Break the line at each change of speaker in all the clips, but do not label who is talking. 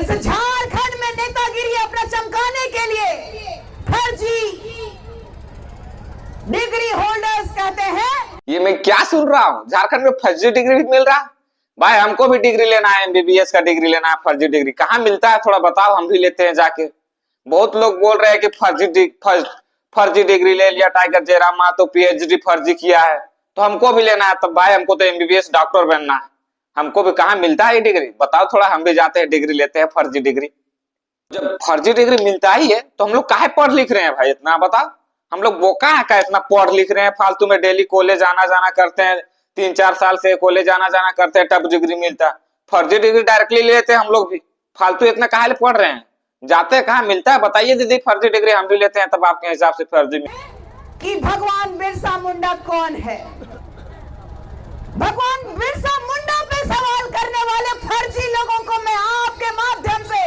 इस झारखंड में नेतागिरी अपना चमकाने के लिए फर्जी डिग्री होल्डर्स कहते हैं।
ये मैं क्या सुन रहा हूँ, झारखंड में फर्जी डिग्री भी मिल रहा। भाई हमको भी डिग्री लेना है, एमबीबीएस का डिग्री लेना है, फर्जी डिग्री कहाँ मिलता है थोड़ा बताओ, हम भी लेते हैं जाके। बहुत लोग बोल रहे हैं कि फर्जी डिग्री ले लिया टाइगर जयराम मातो, पीएचडी फर्जी किया है, तो हमको भी लेना है। तब भाई हमको तो एमबीबीएस डॉक्टर बनना है, हमको भी कहाँ मिलता है ये डिग्री बताओ थोड़ा, हम भी जाते हैं डिग्री लेते हैं फर्जी डिग्री। जब फर्जी डिग्री मिलता ही है तो हम लोग काहे पढ़ लिख रहे हैं भाई इतना बताओ। हम लोग बोका है क्या इतना पढ़ लिख रहे हैं फालतू में, डेली कॉलेज आना जाना करते हैं, 3-4 साल से कॉलेज आना जाना करते हैं, तब डिग्री मिलता है। फर्जी डिग्री डायरेक्टली लेते हैं हम लोग भी, फालतू इतना काहे पढ़ रहे हैं, जाते हैं कहाँ मिलता है बताइए दीदी। फर्जी डिग्री हम भी लेते हैं तब आपके हिसाब से फर्जी में
कि भगवान बिरसा मुंडा कौन है। भगवान बिरसा मुंडा पे सवाल करने वाले फर्जी लोगों को मैं आपके माध्यम से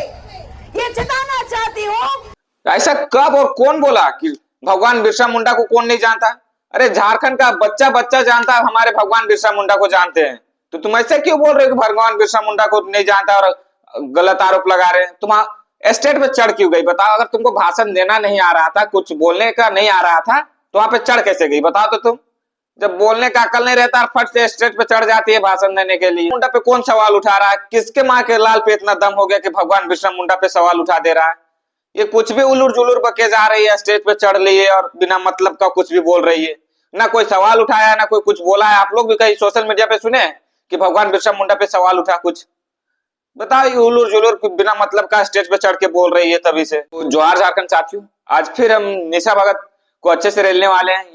ये चिताना चाहती हूँ।
ऐसा कब और कौन बोला कि भगवान बिरसा मुंडा को कौन नहीं जानता? अरे झारखंड का बच्चा बच्चा जानता है हमारे भगवान बिरसा मुंडा को जानते हैं, तो तुम ऐसे क्यों बोल रहे हो कि भगवान बिरसा मुंडा को नहीं जानता और गलत आरोप लगा रहे हैं? तुम स्टेज पे चढ़ क्यों गई बताओ? अगर तुमको भाषण देना नहीं आ रहा था, कुछ बोलने का नहीं आ रहा था, तो वहां पे चढ़ कैसे गई बताओ? तो तुम जब बोलने का अकल नहीं रहता फट से स्टेज पे चढ़ जाती है भाषण देने के लिए। मुंडा पे कौन सवाल उठा रहा है? किसके माँ के लाल पे इतना दम हो गया कि भगवान बिरसा मुंडा पे सवाल उठा दे रहा है? ये कुछ भी उलूर जुलूर बके जा रही है, स्टेज पे चढ़ ली है और बिना मतलब का कुछ भी बोल रही है, ना कोई सवाल उठाया ना कोई कुछ बोला है। आप लोग भी कहीं सोशल मीडिया पे सुने कि भगवान बिरसा मुंडा पे सवाल उठा कुछ? बताओ, ये उलूर जुलूर बिना मतलब का स्टेज पे चढ़ के बोल रही है तभी से। तो जोहार झारखंड साथियों, आज फिर हम निशा भगत को अच्छे से रेलने वाले हैं।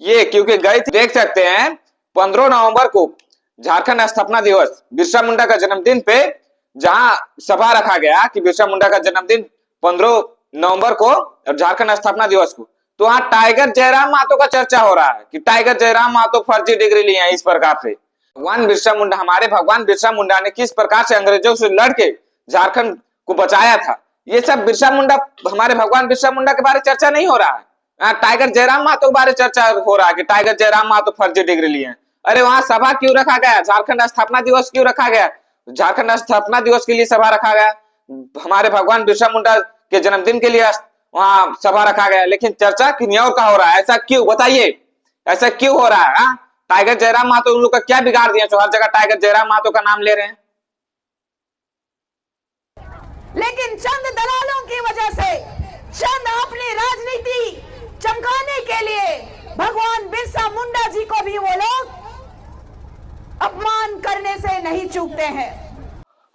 ये क्योंकि गए देख सकते हैं 15 नवंबर को झारखंड स्थापना दिवस बिरसा मुंडा का जन्मदिन पे जहां सभा रखा गया कि बिरसा मुंडा का जन्मदिन 15 नवंबर को और झारखंड स्थापना दिवस को, तो वहां टाइगर जयराम मातो का चर्चा हो रहा है कि टाइगर जयराम मातो फर्जी डिग्री लिए हैं। इस प्रकार से भगवान बिरसा मुंडा, हमारे भगवान बिरसा मुंडा ने किस प्रकार से अंग्रेजों से लड़के झारखंड को बचाया था, ये सब बिरसा मुंडा, हमारे भगवान बिरसा मुंडा के बारे चर्चा नहीं हो रहा है। टाइगर जयराम मातो के बारे चर्चा हो रहा है कि टाइगर जयराम मातो फर्जी डिग्री लिए हैं। अरे वहां सभा क्यों रखा गया? झारखंड स्थापना दिवस क्यों रखा गया? झारखंड स्थापना दिवस के लिए सभा रखा गया, हमारे भगवान बिरसा मुंडा के जन्मदिन के लिए वहां सभा रखा गया, लेकिन चर्चा किन्हीं और का हो रहा है। ऐसा क्यों बताइए, ऐसा क्यों हो रहा है? टाइगर जयराम मातो उन लोग का क्या बिगाड़ दिया जो हर जगह टाइगर जयराम मातो का नाम ले रहे हैं?
लेकिन चंद दलालों की वजह से, चंद अपनी राजनीति चमकाने के लिए भगवान बिरसा मुंडा जी को भी वो लोग अपमान करने से नहीं चूकते हैं।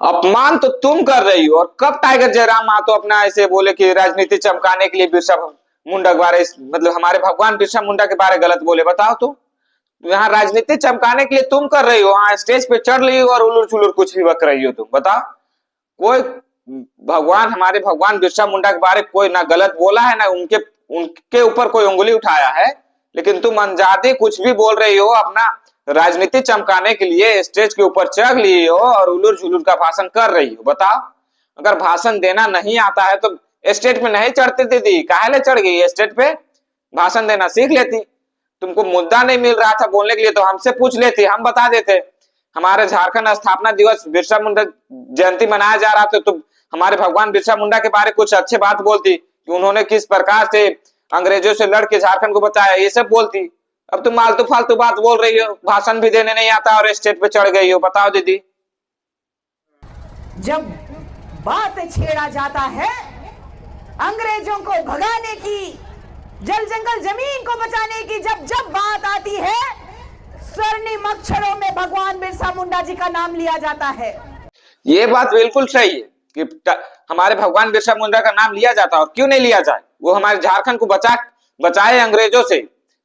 अपमान तो तुम कर रही हो, और कब टाइगर जयराम मातो अपना ऐसे बोले कि राजनीति चमकाने के लिए बिरसा मुंडा के बारे, मतलब हमारे भगवान बिरसा मुंडा के बारे गलत बोले? बताओ तो यहाँ राजनीति चमकाने के लिए तुम कर रही हो, वहां स्टेज पे चढ़ रही हो और उलूर चुलूर कुछ भी बक रही हो तुम। बताओ, कोई भगवान, हमारे भगवान बिरसा मुंडा के बारे कोई ना गलत बोला है ना उनके ऊपर कोई उंगली उठाया है, लेकिन तुम अनजाते कुछ भी बोल रही हो, अपना राजनीति चमकाने के लिए स्टेज के ऊपर चढ़ ली हो और उलूर झुलूर का भाषण कर रही हो। बताओ, अगर भाषण देना नहीं आता है तो स्टेज पे नहीं चढ़ती दीदी, काहे ले चढ़ गई स्टेज पे? भाषण देना सीख लेती। तुमको मुद्दा नहीं मिल रहा था बोलने के लिए तो हमसे पूछ लेती, हम बता देते। हमारे झारखंड स्थापना दिवस बिरसा मुंडा जयंती मनाया जा रहा था, तो हमारे भगवान बिरसा मुंडा के बारे कुछ अच्छे बात बोलती कि उन्होंने किस प्रकार से अंग्रेजों से लड़के झारखंड को बचाया, ये सब बोलती। अब तुम आलतू फालतू बात बोल रही हो, भाषण भी देने नहीं आता और स्टेज पे चढ़ गई हो। बताओ दीदी,
जब बात छेड़ा जाता है अंग्रेजों को भगाने की, जल जंगल जमीन को बचाने की, जब बात आती है स्वर्णिम अक्षरों में भगवान बिरसा मुंडा जी का नाम लिया जाता है।
ये बात बिल्कुल सही है कि हमारे भगवान बिरसा मुंडा का नाम लिया जाता है, और क्यों नहीं लिया जाए? वो हमारे झारखंड को बचाए अंग्रेजों से,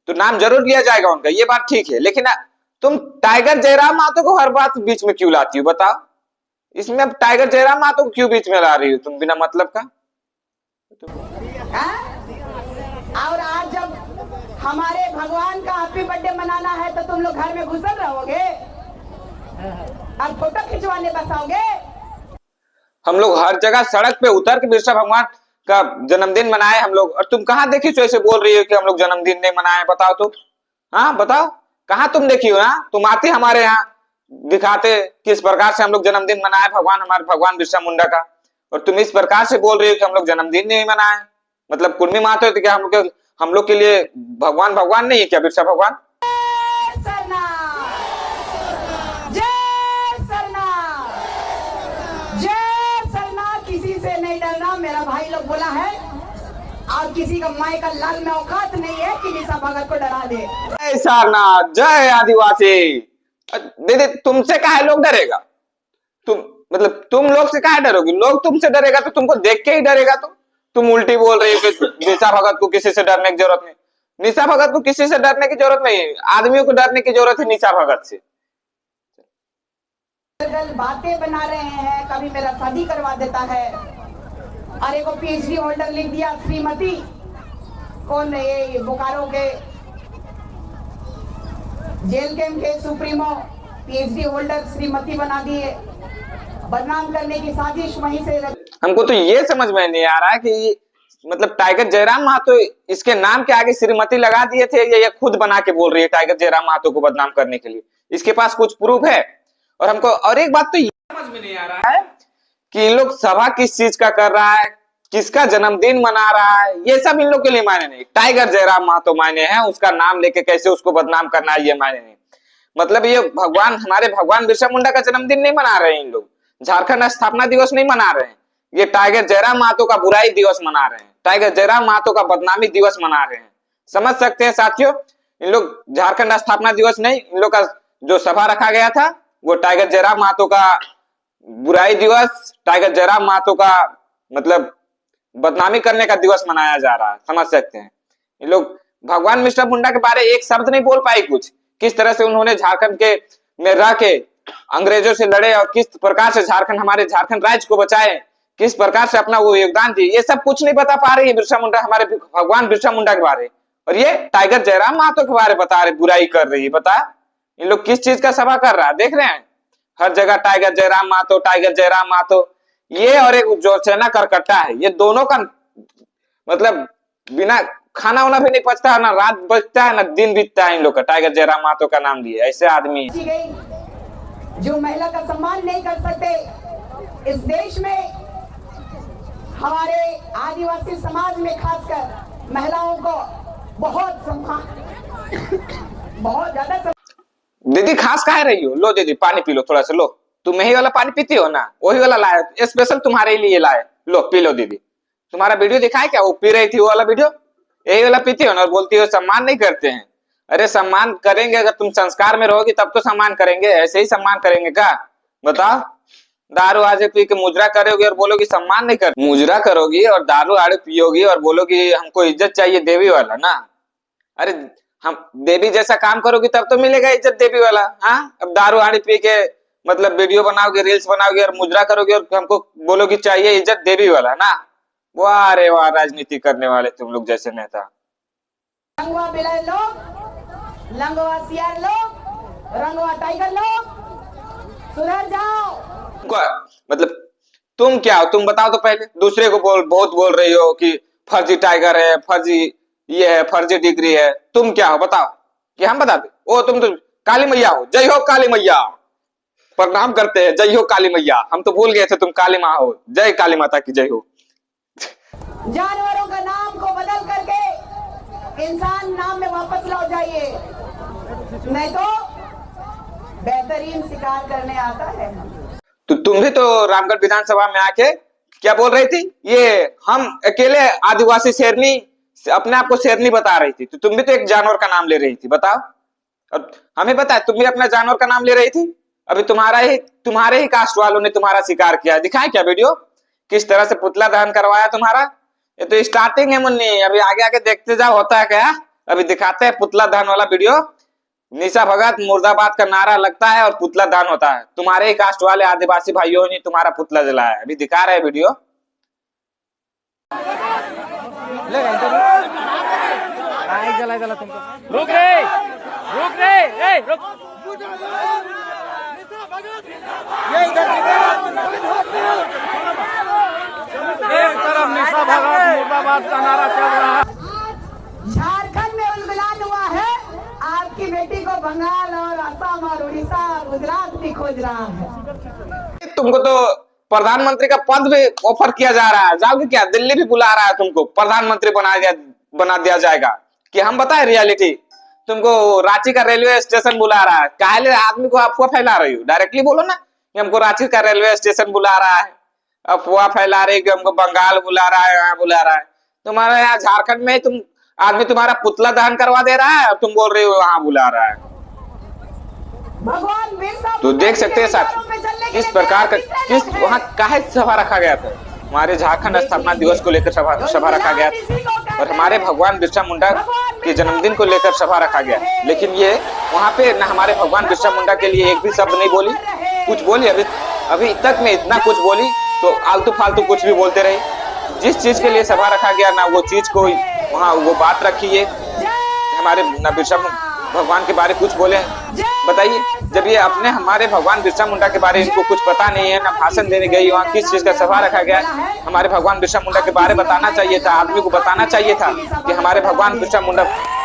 तो नाम जरूर लिया जाएगा उनका, ये बात ठीक है। लेकिन तुम टाइगर जयराम मातो को हर बात बीच में क्यों लाती हो? बताओ, इसमें अब टाइगर जयराम मातो को क्यों बीच में ला रही हो तुम बिना मतलब का?
और आज जब हमारे भगवान का हैप्पी बर्थडे मनाना है तो तुम लोग घर में घुसल रहोगे और फोटो खिंचवाने बस आओगे?
हम लोग हर जगह सड़क पे उतर के बिरसा भगवान का जन्मदिन मनाए हम लोग, और तुम कहाँ देखी तो ऐसे बोल रही हो कि हम लोग जन्मदिन नहीं मनाए? बताओ तो, हाँ बताओ, कहाँ तुम देखी हो? ना तुम आती हमारे यहाँ दिखाते किस प्रकार से हम लोग जन्मदिन मनाए हमारे भगवान बिरसा मुंडा का, और तुम इस प्रकार से बोल रही हो कि हम लोग जन्मदिन नहीं मनाए। मतलब कुर्मी माते हो तो क्या हम लोग के लिए भगवान भगवान नहीं है क्या बिरसा भगवान?
सरना जय सरना जय सरना, किसी से नहीं डरना, मेरा भाई लोग बोला है, और किसी का माई का लाल में औकात नहीं है कि निशा भगत को डरा दे।
जय सारनाथ, जय आदिवासी। दीदी तुमसे काहे लोग डरेगा? तुम लोग से काहे डरोगी? लोग तुमसे डरेगा तो तुमको देख के ही डरेगा। तुम उल्टी बोल रही हो कि निशा भगत को किसी से डरने की जरूरत नहीं। निशा भगत को किसी से डरने की जरूरत नहीं है, आदमियों को डरने की जरूरत है निशा भगत से।
बातें बना रहे हैं, कभी मेरा शादी करवा देता है, और एक पीएचडी होल्डर लिख दिया श्रीमती, कौन ये बोकारो के जेल कैंप के सुप्रीमो पीएचडी होल्डर श्रीमती बना दिए, बदनाम करने की साजिश वहीं से।
हमको तो ये समझ में नहीं आ रहा है कि मतलब टाइगर जयराम महतो इसके नाम के आगे श्रीमती लगा दिए थे, ये खुद बना के बोल रही है टाइगर जयराम महतो को बदनाम करने के लिए। इसके पास कुछ प्रूफ है? और हमको और एक बात तो ये समझ में नहीं आ रहा है कि इन लोग सभा किस चीज का कर रहा है, किसका जन्मदिन मना रहा है, ये सब इन लोग के लिए मायने नहीं। टाइगर जयराम महतो मायने हैं, उसका नाम लेके कैसे उसको बदनाम करना है ये मायने नहीं। मतलब ये हमारे भगवान बिरसा मुंडा का जन्मदिन नहीं मना रहे हैं इन लोग, झारखंड स्थापना दिवस नहीं मना रहे हैं, ये टाइगर जयराम महतो का बुराई दिवस मना रहे हैं, टाइगर जयराम महतो का बदनामी दिवस मना रहे हैं। समझ सकते हैं साथियों, इन लोग झारखंड स्थापना दिवस नहीं, इन लोग का जो सभा रखा गया था वो टाइगर जयराम महतो का बुराई दिवस, टाइगर जयराम महतो का मतलब बदनामी करने का दिवस मनाया जा रहा है। समझ सकते हैं, ये लोग भगवान बिरसा मुंडा के बारे एक शब्द नहीं बोल पाई कुछ, किस तरह से उन्होंने झारखंड के में रह के अंग्रेजों से लड़े और किस प्रकार से हमारे झारखंड राज्य को बचाए, किस प्रकार से अपना वो योगदान दिए, ये सब कुछ नहीं बता पा रही है बिरसा मुंडा, हमारे भगवान बिरसा मुंडा के बारे। और ये टाइगर जयराम महतो के बारे बता रहे, बुराई कर रही है। बता इन लोग किस चीज का सभा कर रहा है, देख रहे हैं हर जगह टाइगर जयराम महतो, टाइगर जयराम महतो। ये और एक जो सेना करकट्टा है, ये दोनों का मतलब बिना खाना वाना भी नहीं पचता है, ना रात बचता है ना दिन बीतता है इन लोग का। टाइगर जयराम महतो का नाम लिए ऐसे आदमी
जो महिला का सम्मान नहीं कर सकते इस देश में, हमारे आदिवासी समाज में खासकर महिलाओं को बहुत ज्यादा।
दीदी खास कह रही हो? लो दीदी पानी पी लो थोड़ा सा, लो तुम यही वाला पानी पीती हो ना, वही वाला लाए स्पेशल तुम्हारे लिए लाए, लो पी लो दीदी। तुम्हारा वीडियो दिखाए क्या, वो पी रही थी वो वाला वीडियो, यही वाला पीती हो ना, और बोलती हो सम्मान नहीं करते हैं। अरे सम्मान करेंगे, अगर तुम संस्कार में रहोगी तब तो सम्मान करेंगे, ऐसे ही सम्मान करेंगे क्या? बताओ, दारू आजे पी के मुजरा करोगी और बोलोगी सम्मान नहीं कर, मुजरा करोगी और दारू आड़े पियोगी और बोलोगी हमको इज्जत चाहिए देवी वाला ना। अरे हम देवी जैसा काम करोगी तब तो मिलेगा इज्जत देवी वाला। हाँ, अब दारू आड़ी पी के मतलब वीडियो बनाओगे, रील्स बनाओगे और मुजरा करोगे और हमको बोलोगी चाहिए इज्जत देवी वाला ना। वाह रे वाह, राजनीति करने वाले तुम लोग जैसे नेता।
लंगवा बिलाय लोग, लंगवा सियार लोग, रंगवा टाइगर लोग, सुधर जाओ।
मतलब तुम क्या हो, तुम बताओ तो पहले। दूसरे को बहुत बोल रही हो कि फर्जी टाइगर है, फर्जी ये है, फर्जी डिग्री है। तुम क्या हो बताओ, कि हम बता दे? ओ तुम तो काली मैया हो, जय हो काली मैया, प्रणाम करते हैं, जय हो काली मैया। हम तो भूल गए थे तुम काली माँ हो, जय काली माता की जय हो।
जानवरों का नाम को बदल करके इंसान नाम में वापस लौट जाइए, नहीं तो बेहतरीन शिकार करने आता है।
तो तुम भी तो रामगढ़ विधानसभा में आके क्या बोल रही थी, ये हम अकेले आदिवासी शेरनी, अपने आप को शेरनी बता रही थी। तो तुम भी तो एक जानवर का नाम ले रही थी, बताओ। और हमें पता है तुम भी अपना जानवर का नाम ले रही थी। अभी तुम्हारे ही कास्ट वालों ने तुम्हारा शिकार किया, दिखाए क्या वीडियो, किस तरह से पुतला दहन करवाया तुम्हारा। ये तो स्टार्टिंग है मुन्नी, अभी आगे आगे देखते जाओ होता है क्या। अभी दिखाते हैं पुतला दहन वाला वीडियो। निशा भगत मुर्दाबाद का नारा लगता है और पुतला दान होता है। तुम्हारे ही कास्ट वाले आदिवासी भाइयों ने तुम्हारा पुतला जलाया है, अभी दिखा रहे हैं वीडियो।
जला तुमको, रुक रे, रुक। एक तरफ निशा भगत मुर्दाबाद का नारा चल रहा है।
झारखंड में उलगुलान हुआ है, आपकी बेटी को बंगाल और असम आसाम और उड़ीसा गुजरात भी खोज रहा है।
तुमको तो प्रधानमंत्री का पद भी ऑफर किया जा रहा है, जाओगे क्या? दिल्ली भी बुला रहा है तुमको, प्रधानमंत्री बना दिया जाएगा। कि हम बताए रियलिटी, तुमको रांची का रेलवे स्टेशन बुला रहा है। काहे आदमी को अफवाह फैला रही हो? डायरेक्टली बोलो ना कि हमको रांची का रेलवे स्टेशन बुला रहा है। अफवाह फैला रही कि हमको बंगाल बुला रहा है, यहाँ बुला रहा है। तुम्हारे यहाँ झारखंड में तुम आदमी तुम्हारा पुतला दहन करवा दे रहा है, तुम बोल रहे हो वहां बुला रहा है।
भगवान बिरसा
तो देख सकते हैं साथ किस प्रकार का किस वहां काहे सभा रखा गया था। हमारे झारखंड स्थापना दिवस को लेकर सभा रखा गया था और हमारे भगवान बिरसा मुंडा के जन्मदिन को लेकर सभा रखा गया। लेकिन ये वहां पे न हमारे भगवान बिरसा मुंडा के लिए एक भी शब्द नहीं बोली, कुछ बोली अभी तक में इतना कुछ बोली तो आलतू फालतू कुछ भी बोलते रहे। जिस चीज के लिए सभा रखा गया ना वो चीज को वहाँ वो बात रखी है। हमारे न बिरसा भगवान के बारे कुछ बोले, बताइए। जब ये अपने हमारे भगवान बिरसा मुंडा के बारे इनको कुछ पता नहीं है, ना भाषण देने गई, वहाँ किस चीज का सभा रखा गया। हमारे भगवान बिरसा मुंडा के बारे बताना चाहिए था, आदमी को बताना चाहिए था कि हमारे भगवान बिरसा मुंडा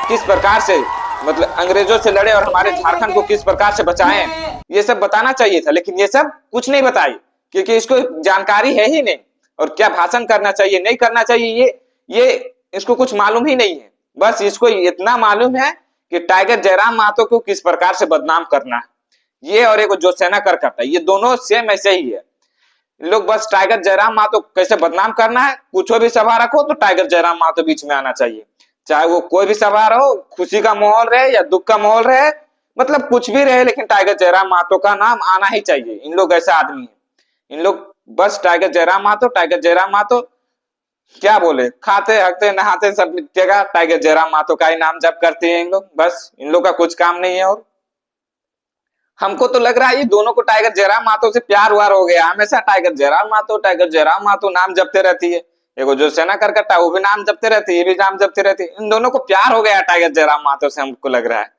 किस प्रकार से मतलब अंग्रेजों से लड़े और हमारे झारखंड को किस प्रकार से बचाए, ये सब बताना चाहिए था। लेकिन ये सब कुछ नहीं बताई क्योंकि इसको जानकारी है ही नहीं। और क्या भाषण करना चाहिए नहीं करना चाहिए ये इसको कुछ मालूम ही नहीं है। बस इसको इतना मालूम है कि टाइगर जयराम महतो को किस प्रकार से बदनाम करना है। ये और एक जो सेना करता है, ये दोनों सेम ऐसे ही है। लोग बस टाइगर जयराम महतो कैसे बदनाम करना है, कुछ भी सभा रखो तो टाइगर जयराम महतो बीच में आना चाहिए। चाहे वो कोई भी सभा रहो, खुशी का माहौल रहे या दुख का माहौल रहे, मतलब कुछ भी रहे, लेकिन टाइगर जयराम महतो का नाम आना ही चाहिए। इन लोग ऐसे आदमी है, इन लोग बस टाइगर जयराम महतो क्या बोले, खाते हकते नहाते सब जगह टाइगर जयराम महतो का ही नाम जप करते हैं इन लोग। बस इन लोग का कुछ काम नहीं है। और हमको तो लग रहा है ये दोनों को टाइगर जयराम महतो से प्यार वार हो गया। हमेशा टाइगर जयराम महतो नाम जपते रहती है। एगो जो सेना करकट्टा वो भी नाम जपते रहती है, ये भी नाम जपते रहती है। इन दोनों को प्यार हो गया टाइगर जयराम महतो से, हमको लग रहा है।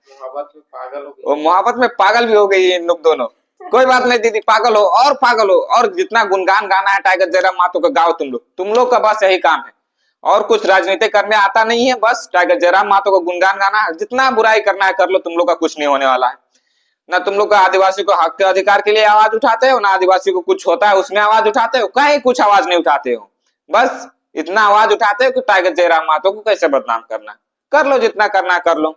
मोहब्बत में पागल भी हो गई है इन लोग दोनों। कोई बात नहीं दीदी, पागल हो और जितना गुणगान गाना है टाइगर जयराम महतो का गाओ तुम लोग का बस यही काम है। और कुछ राजनीति करने आता नहीं है, बस टाइगर जयराम महतो को गुणगान गाना है। जितना बुराई करना है कर लो, तुम लोग का कुछ नहीं होने वाला है। ना तुम लोग का आदिवासी को हक के अधिकार के लिए आवाज उठाते हो, ना आदिवासी को कुछ होता है उसमें आवाज उठाते हो, कहीं कुछ आवाज नहीं उठाते हो। बस इतना आवाज उठाते हो कि टाइगर जयराम महतो को कैसे बदनाम करना, कर लो जितना करना कर लो।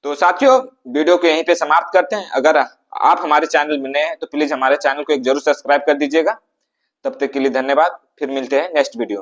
तो साथियों वीडियो को यहीं पे समाप्त करते हैं। अगर आप हमारे चैनल में नए हैं तो प्लीज हमारे चैनल को एक जरूर सब्सक्राइब कर दीजिएगा। तब तक के लिए धन्यवाद, फिर मिलते हैं नेक्स्ट वीडियो।